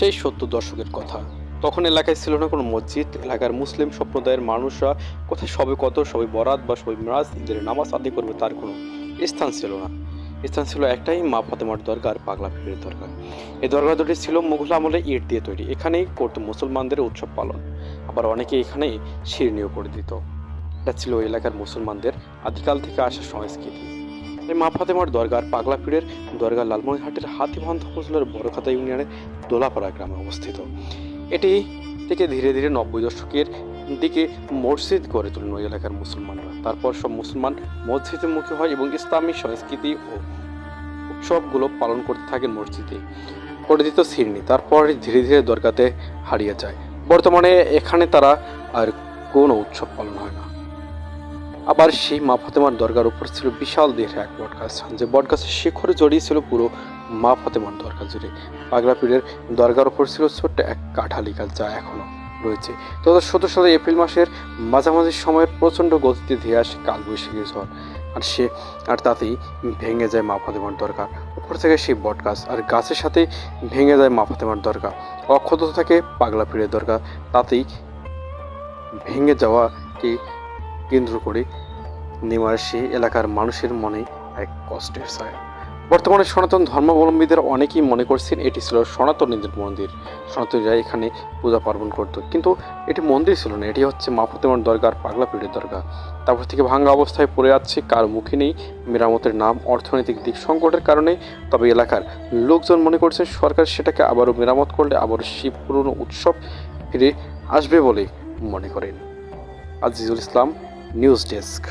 সেই ৭০ দশকের কথা। তখন এলাকায় ছিল না কোনো মসজিদ। এলাকার মুসলিম সম্প্রদায়ের মানুষরা কোথায় সবে কদর, সবে বরাত বা সবে মিরাজ, ঈদের নামাজ আদায় করবে তার কোনো স্থান ছিল না। স্থান ছিল একটাই, মা ফাতেমার দরগা আর পাগলা পীরের দরগা। এই দরগা দুটি ছিল মুঘল আমলে ইট দিয়ে তৈরি। এখানেই করতো মুসলমানদের উৎসব পালন। আবার অনেকে এখানেই শিরনিও করে দিত। এটা ছিল ওই এলাকার মুসলমানদের আদিকাল থেকে আসা সংস্কৃতি। এই মা ফাতেমার দরগা আর পাগলা পীরের দরগা লালমনিরহাটের হাতীবান্ধ উপজেলার বড়খাতা ইউনিয়নের দোলাপাড়া গ্রামে অবস্থিত। এটি থেকে ধীরে ধীরে ৯০ দশকের দিকে মসজিদ গড়ে তোলেন ওই এলাকার মুসলমানরা। তারপর সব মুসলমান মসজিদে মুখী হয় এবং ইসলামী সংস্কৃতি ও উৎসবগুলো পালন করতে থাকেন মসজিদে। করে দিত সিরনি। তারপর ধীরে ধীরে দরগাতে হারিয়ে যায়। বর্তমানে এখানে তারা আর কোনো উৎসব পালন হয় না। আবার সেই মা ফাতেমার দরগার উপর ছিল বিশাল দেহের এক বটগাছ, যে বটগাছের শিখরে জড়িয়ে ছিল পুরো মা ফাতেমার দরগা জুড়ে। পাগলা পীরের দরগার উপর ছিল ছোট্ট এক কাঠালি গাছ, যা এখনো রয়েছে। ২০১৭ সালে এপ্রিল মাসের মাঝামাঝি সময়ের প্রচণ্ড গতিতে ধেয়ে আসে কালবৈশাখী ঝড়, আর তাতেই ভেঙে যায় মা ফাতেমার দরগা। উপর থেকে সেই বটগাছ আর গাছের সাথে ভেঙে যায় মা ফাতেমার দরগা। অক্ষত থাকে পাগলা পীরের দরগা। তাতেই ভেঙে যাওয়াকে কেন্দ্র করে নেমে আসে এলাকার মানুষের মনে এক কষ্টের ছায়া। বর্তমানে সনাতন ধর্মাবলম্বীদের অনেকেই মনে করছেন এটি ছিল সনাতনীদের মন্দির। সনাতনীরা এখানে পূজা পার্বণ করত, কিন্তু এটি মন্দির ছিল না, এটি হচ্ছে মা ফাতেমার দরগা আর পাগলা পীরের দরগা। তারপর থেকে ভাঙা অবস্থায় পড়ে আছে, কার মুখে নেই মেরামতের নাম। অর্থনৈতিক দিক সংকটের কারণে তবে এলাকার লোকজন মনে করছেন সরকার সেটাকে আবারও মেরামত করলে আবারও সেই পুরনো উৎসব ফিরে আসবে বলে মনে করেন। Azizul Islam, news desk.